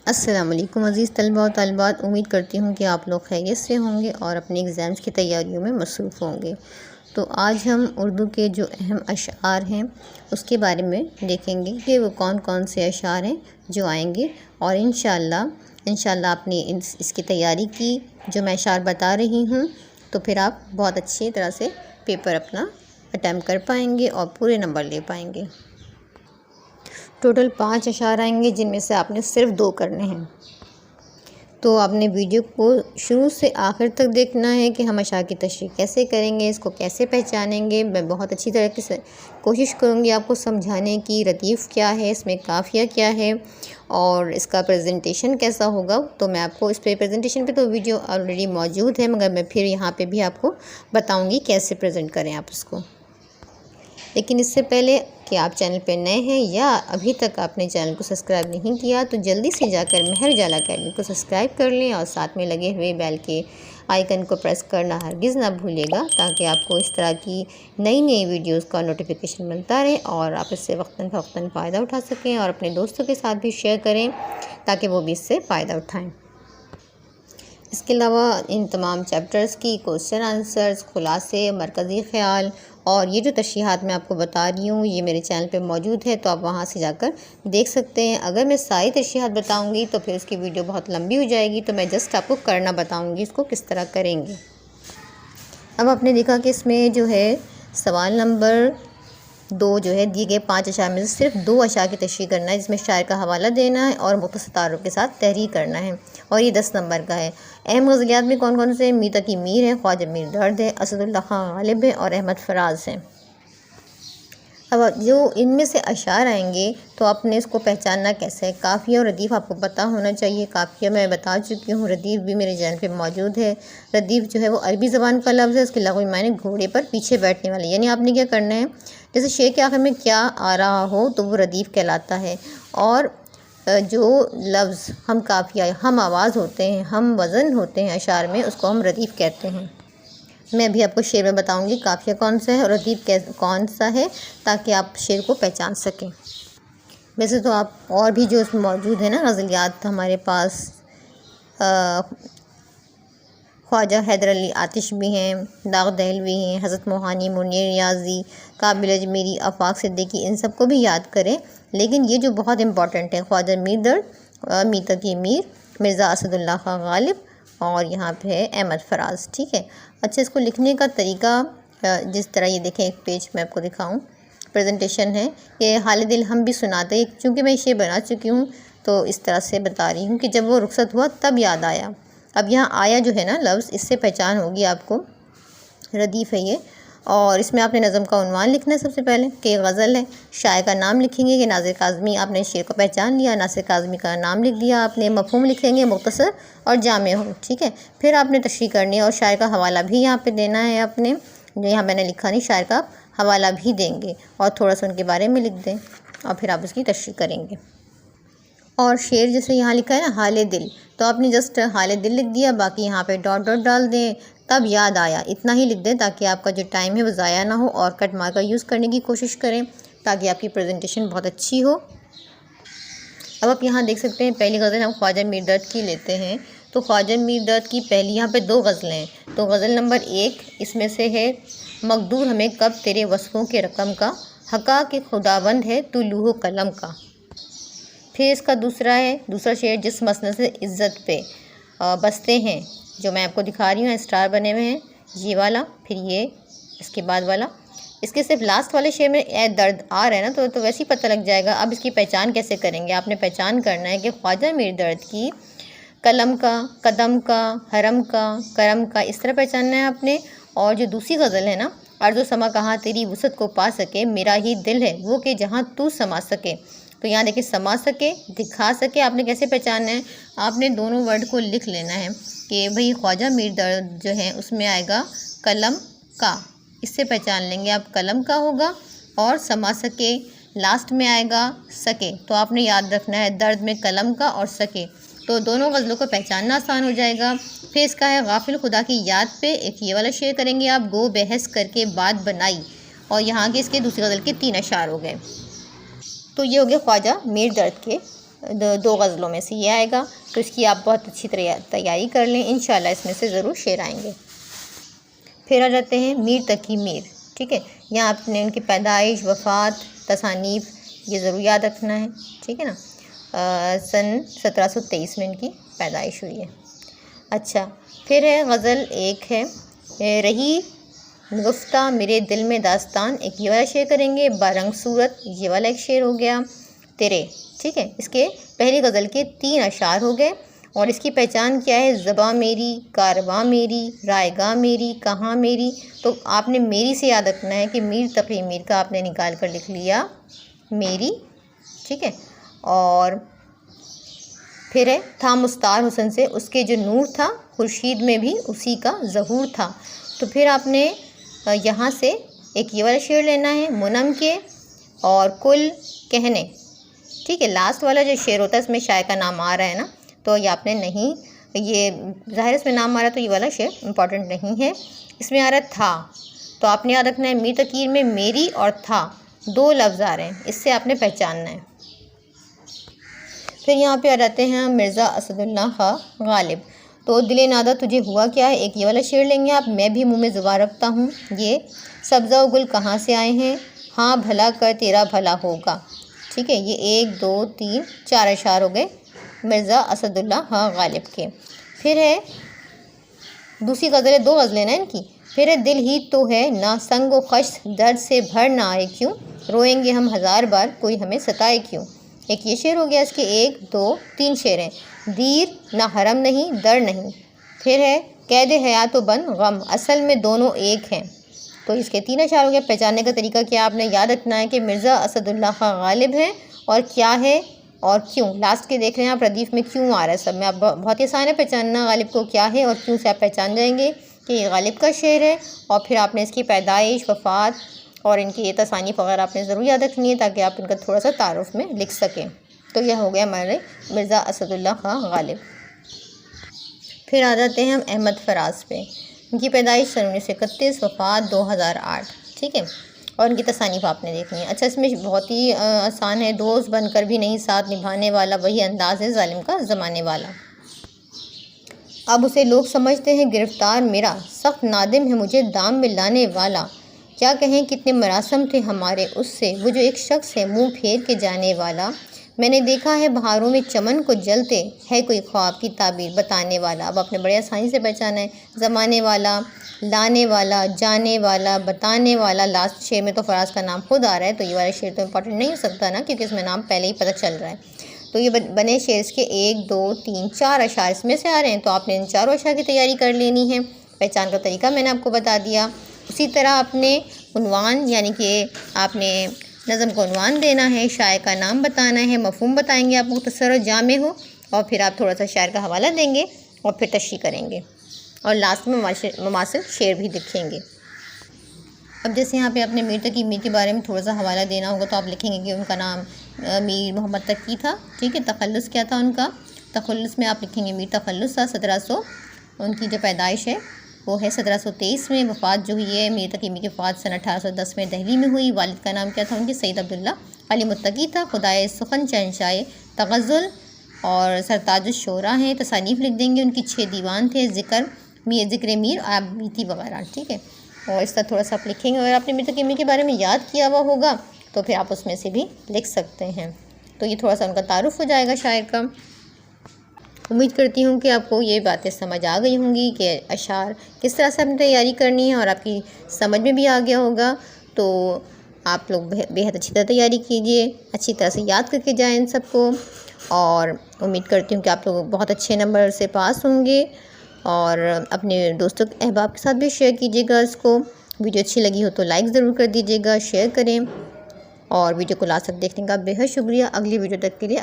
अस्सलाम वालेकुम अज़ीज़ तलबा और तालिबात, उम्मीद करती हूँ कि आप लोग खैरियत से होंगे और अपने एग्ज़ाम्स की तैयारियों में मसरूफ़ होंगे। तो आज हम उर्दू के जो अहम अशआर हैं उसके बारे में देखेंगे कि वो कौन कौन से अशआर हैं जो आएंगे, और इंशाल्लाह आपने इसकी तैयारी की जो मैं अशआर बता रही हूँ तो फिर आप बहुत अच्छी तरह से पेपर अपना अटैम्प्ट कर पाएंगे और पूरे नंबर ले पाएंगे। टोटल 5 अशआर आएंगे जिनमें से आपने सिर्फ 2 करने हैं। तो आपने वीडियो को शुरू से आखिर तक देखना है कि हम अशआर की तशरीह कैसे करेंगे, इसको कैसे पहचानेंगे। मैं बहुत अच्छी तरह से कोशिश करूँगी आपको समझाने की, रदीफ़ क्या है, इसमें काफ़िया क्या है और इसका प्रेजेंटेशन कैसा होगा। तो मैं आपको इस पे प्रेजेंटेशन पे तो वीडियो ऑलरेडी मौजूद है, मगर मैं फिर यहाँ पे भी आपको बताऊँगी कैसे प्रेजेंट करें आप इसको। लेकिन इससे पहले कि आप चैनल पर नए हैं या अभी तक आपने चैनल को सब्सक्राइब नहीं किया तो जल्दी से जाकर महर उजाला अकेडमी को सब्सक्राइब कर लें और साथ में लगे हुए बेल के आइकन को प्रेस करना हरगिज़ ना भूलिएगा, ताकि आपको इस तरह की नई वीडियोस का नोटिफिकेशन मिलता रहे और आप इससे वक्तन फ़वक्तन फ़ायदा उठा सकें और अपने दोस्तों के साथ भी शेयर करें ताकि वो भी इससे फ़ायदा उठाएँ। इसके अलावा इन तमाम चैप्टर्स की क्वेश्चन आंसर्स, खुलासे, मरकज़ी ख़्याल और ये जो तशरीहात मैं आपको बता रही हूँ ये मेरे चैनल पे मौजूद है, तो आप वहाँ से जाकर देख सकते हैं। अगर मैं सारी तशरीहात बताऊँगी तो फिर उसकी वीडियो बहुत लंबी हो जाएगी, तो मैं जस्ट आपको करना बताऊँगी इसको किस तरह करेंगे। अब आपने देखा कि इसमें जो है सवाल नंबर 2 जो है दिए गए 5 अशआर में से सिर्फ 2 अशआर की तशरीह करना है, जिसमें शायर का हवाला देना है और मुख्तसर तारुफ़ के साथ तहरीर करना है, और ये 10 नंबर का है। अहम गज़लियात में कौन कौन से? मीर तकी मीर है, ख्वाजा मीर दर्द है, असदुल्लाह खां गालिब है और अहमद फराज हैं। अब जो इनमें से अशआर आएंगे तो आपने इसको पहचानना कैसे है। काफ़िया और रदीफ़ आपको पता होना चाहिए। काफ़िया मैं बता चुकी हूँ, रदीफ़ भी मेरे चैनल पे मौजूद है। रदीफ़ जो है वो अरबी ज़बान का लफ्ज़ है, उसके लगवी मायने घोड़े पर पीछे बैठने वाले, यानी आपने क्या करना है, जैसे शेर के आखिर में क्या आ रहा हो तो वो रदीफ़ कहलाता है। और जो लफ्ज़ हम काफ़िया हम आवाज़ होते हैं, हम वज़न होते हैं अशआर में, उसको हम रदीफ़ कहते हैं। मैं अभी आपको शेर में बताऊंगी काफ़िया कौन सा है और रदीफ़ कौन सा है, ताकि आप शेर को पहचान सकें। वैसे तो आप और भी जो मौजूद है ना गज़लियात हमारे पास, ख्वाजा हैदर अली आतिश भी हैं, दाग दहलवी हैं, हज़रत मोहानी, मुनीर रियाज़ी, काबिल अजमेरी, आफाक सिद्दीकी, इन सबको भी याद करें। लेकिन ये जो बहुत इंपॉर्टेंट है, ख्वाजा मीर दर्द, मीर तकी मीर, मिर्ज़ा असदुल्लाह खां गालिब और यहाँ पे है अहमद फराज। ठीक है। अच्छा, इसको लिखने का तरीका जिस तरह ये देखें, एक पेज मैं आपको दिखाऊं, प्रेजेंटेशन है ये। हाल दिल हम भी सुनाते, चूँकि मैं ये बना चुकी हूँ तो इस तरह से बता रही हूँ कि जब वो रुखसत हुआ तब याद आया। अब यहाँ आया जो है ना लफ्ज़, इससे पहचान होगी आपको, रदीफ़ है ये। और इसमें आपने नज़म का उन्वान लिखना है सबसे पहले कि गज़ल है। शायर का नाम लिखेंगे कि नासिर काज़मी, आपने शेर को पहचान लिया, नासिर काज़मी का नाम लिख दिया आपने। मफ़हूम लिखेंगे मुख्तसर और जामे हो। ठीक है। फिर आपने तशरीह करनी है और शायर का हवाला भी यहाँ पे देना है आपने, जो यहाँ मैंने लिखा नहीं, शायर का हवाला भी देंगे और थोड़ा सा उनके बारे में लिख दें और फिर आप उसकी तशरीह करेंगे। और शेर जैसे यहाँ लिखा है ना हाले दिल, तो आपने जस्ट हाले दिल लिख दिया, बाकी यहाँ पे डॉट डॉट डाल दें, तब याद आया इतना ही लिख दें ताकि आपका जो टाइम है वो ज़ाया ना हो, और कट मार्कर यूज़ करने की कोशिश करें ताकि आपकी प्रेजेंटेशन बहुत अच्छी हो। अब आप यहाँ देख सकते हैं पहली गज़ल हम ख्वाजा मीर दर्द की लेते हैं। तो ख्वाजा मीर दर्द की पहली यहाँ पे 2 गज़लें हैं। तो गज़ल नंबर 1 इसमें से है, मकदूर हमें कब तेरे वस्फ़ों के रकम का, हक़ा के खुदाबंद है तू लूहो कलम का। फिर इसका दूसरा शेर, जिस मसनद से इज़्ज़त पे बसते हैं, जो मैं आपको दिखा रही हूँ, स्टार बने हुए हैं, ये वाला, फिर ये इसके बाद वाला। इसके सिर्फ लास्ट वाले शेर में ए दर्द आ रहा है ना, तो वैसे ही पता लग जाएगा। अब इसकी पहचान कैसे करेंगे, आपने पहचान करना है कि ख्वाजा मीर दर्द की कलम का, कदम का, हरम का, करम का, इस तरह पहचानना है आपने। और जो दूसरी गज़ल है ना, अर्ज़ो समा कहाँ तेरी वुसअत को पा सके, मेरा ही दिल है वो कि जहाँ तू समा सके। तो यहाँ देखिए, समा सके, दिखा सके, आपने कैसे पहचानना है, आपने दोनों वर्ड को लिख लेना है कि भाई ख्वाजा मीर दर्द जो है उसमें आएगा कलम का, इससे पहचान लेंगे आप, कलम का होगा, और समा सके लास्ट में आएगा सके। तो आपने याद रखना है दर्द में कलम का और सके, तो दोनों गज़लों को पहचानना आसान हो जाएगा। फिर इसका है गाफिल खुदा की याद पे, एक ये वाला शेर करेंगे आप, गो बहस करके बात बनाई, और यहाँ के इसके दूसरी गज़ल के 3 अशार हो गए। तो ये हो गया ख्वाजा मीर दर्द के दो गज़लों में से ये आएगा। तो इसकी आप बहुत अच्छी तैयारी कर लें, इंशाल्लाह इसमें से ज़रूर शेर आएंगे। फिर आ जाते हैं मीर तकी मीर। ठीक है, यहाँ आपने उनकी पैदाइश, वफ़ात, तसानीफ़ ये ज़रूर याद रखना है। ठीक है ना, सन 1723 में इनकी पैदाइश हुई है। अच्छा, फिर है गज़ल एक है रही गुफ्ता मेरे दिल में दास्तान, एक ये वाला शेर करेंगे। बारंग सूरत, ये वाला एक शेर हो गया तेरे। ठीक है, इसके पहली गज़ल के 3 अशार हो गए और इसकी पहचान क्या है? ज़बां मेरी, कारवां मेरी, रायगाह मेरी, कहाँ मेरी। तो आपने मेरी से याद रखना है कि मीर तकी मीर का आपने निकाल कर लिख लिया मेरी। ठीक है, और फिर है था मुस्तार हुसन से उसके जो नूर था, खुर्शीद में भी उसी का ज़हूर था। तो फिर आपने यहाँ से एक ये वाला शेर लेना है मुनम के और कुल कहने। ठीक है, लास्ट वाला जो शेर होता है इसमें शायर का नाम आ रहा है ना, तो ये आपने नहीं, ये ज़ाहिर इसमें नाम आ रहा है तो ये वाला शेर इम्पॉर्टेंट नहीं है। इसमें आ रहा है था, तो आपने याद रखना है मीर तकीर में मेरी और था 2 लफ्ज़ आ रहे हैं, इससे आपने पहचानना है। फिर यहाँ पे आ जाते हैं मिर्ज़ा असदुल्लाह खां गालिब। तो दिले नादा तुझे हुआ क्या है, एक ये वाला शेर लेंगे आप। मैं भी मुँह में ज़ुबान रखता हूँ, ये सब्ज़ा गुल कहाँ से आए हैं, हाँ भला कर तेरा भला होगा। ठीक है, ये 1 2 3 4 अशार हो गए मिर्ज़ा असदुल्लाह खां गालिब के। फिर है दूसरी गज़ल है, 2 गज़लें ना इनकी। फिर है दिल ही तो है ना संग व खश, दर्द से भर ना आए क्यों, रोएंगे हम 1000 बार कोई हमें सताए क्यों। एक ये शेर हो गया, इसके 1 2 3 शेर हैं। दीर ना हरम नहीं दर नहीं। फिर है कैद हयात व बन गम, असल में दोनों एक हैं। तो इसके 3 अशार हो गए। पहचानने का तरीका क्या आपने याद रखना है कि मिर्ज़ा असदुल्लाह खां गालिब है और क्या है और क्यों। लास्ट के देख रहे हैं आप रदीफ़ में क्यों आ रहा है सब में, आप बहुत ही आसान है पहचानना गालिब को क्या है और क्यों से आप पहचान जाएंगे कि ये गालिब का शेर है। और फिर आपने इसकी पैदाइश, वफ़ात और इनकी ये तसानीफ़ वगैरह आपने ज़रूर याद रखनी है ताकि आप इनका थोड़ा सा तारुफ में लिख सकें। तो यह हो गया हमारे मिर्ज़ा असदुल्लाह खां गालिब। फिर आ जाते हैं हम अहमद फराज पे। इनकी पैदाइश सन 1931, वफ़ात 2008। ठीक है, और इनकी तसानीफ़ आपने देखनी है। अच्छा, इसमें बहुत ही आसान है, दोस्त बनकर भी नहीं साथ निभाने वाला, वही अंदाज़ है जालिम का ज़माने वाला। अब उसे लोग समझते हैं गिरफ़्तार मेरा, सख्त नादिम है मुझे दाम में लाने वाला। क्या कहें कितने मरासम थे हमारे उससे, वो जो एक शख्स है मुँह फेर के जाने वाला। मैंने देखा है बहारों में चमन को जलते, है कोई ख्वाब की ताबीर बताने वाला। अब आपने बड़े आसानी से पहचाना है, ज़माने वाला, लाने वाला, जाने वाला, बताने वाला। लास्ट शेर में तो फराज का नाम खुद आ रहा है, तो ये वाला शेर तो इम्पॉर्टेंट नहीं हो सकता ना, क्योंकि इसमें नाम पहले ही पता चल रहा है। तो ये बने शेर इसके 1 2 3 4 अशार इसमें से आ रहे हैं, तो आपने इन 4 अशार की तैयारी कर लेनी है। पहचान का तरीका मैंने आपको बता दिया। उसी तरह आपने उन्वान, यानी कि आपने नज़म को उन्वान देना है, शायर का नाम बताना है, मफ़हूम बताएंगे आप मुख्तसर और जामे हो, और फिर आप थोड़ा सा शायर का हवाला देंगे और फिर तशरीह करेंगे और लास्ट में मुमासिल शेर भी लिखेंगे। अब जैसे यहाँ पे अपने मीर तकी मीर के बारे में थोड़ा सा हवाला देना होगा, तो आप लिखेंगे कि उनका नाम मीर मोहम्मद तकी था। ठीक है, तखल्लुस क्या था उनका, तखल्लुस में आप लिखेंगे मीर तखल्लुस था। 1700 उनकी जो पैदाइश है वो है 1723 में। वफ़ात जो हुई है मीर तकी मीर की वफ़ात सन 1810 में दिल्ली में हुई। वालिद का नाम क्या था उनके, सैयद अब्दुल्ला अली मुत्तकी था। खुदाए सुखन शहंशाह तग़ज़्ज़ुल और सरताजुश शोरा हैं। तसानीफ़ लिख देंगे, उनकी 6 दीवान थे, ज़िक्र मीर आबीती वगैरह। ठीक है, और इस तरह थोड़ा सा आप लिखेंगे। अगर आपने मीर तकी मीर के बारे में याद किया हुआ होगा तो फिर आप उसमें से भी लिख सकते हैं, तो ये थोड़ा सा उनका तारुफ हो जाएगा शायर का। उम्मीद करती हूँ कि आपको ये बातें समझ आ गई होंगी कि अशार किस तरह से अपनी तैयारी करनी है और आपकी समझ में भी आ गया होगा। तो आप लोग बेहद अच्छी तरह तैयारी कीजिए, अच्छी तरह से याद करके जाएं इन सबको, और उम्मीद करती हूँ कि आप लोग बहुत अच्छे नंबर से पास होंगे। और अपने दोस्तों अहबाब के साथ भी शेयर कीजिएगा इसको। वीडियो अच्छी लगी हो तो लाइक ज़रूर कर दीजिएगा, शेयर करें, और वीडियो को लास्ट तक देखने का बेहद शुक्रिया। अगली वीडियो तक के लिए